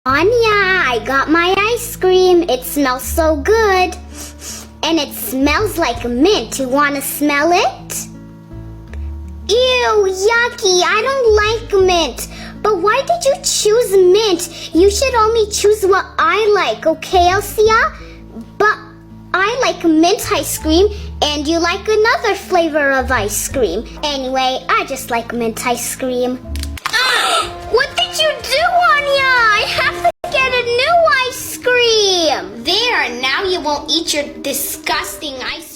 Annia, I got my ice cream. It smells so good. And it smells like mint. You want to smell it? Ew, yucky. I don't like mint. But why did you choose mint? You should only choose what I like, okay, Elsia? But I like mint ice cream, and you like another flavor of ice cream. Anyway, I just like mint ice cream. What did you do, Annia? I have to get a new ice cream. There, now you won't eat your disgusting ice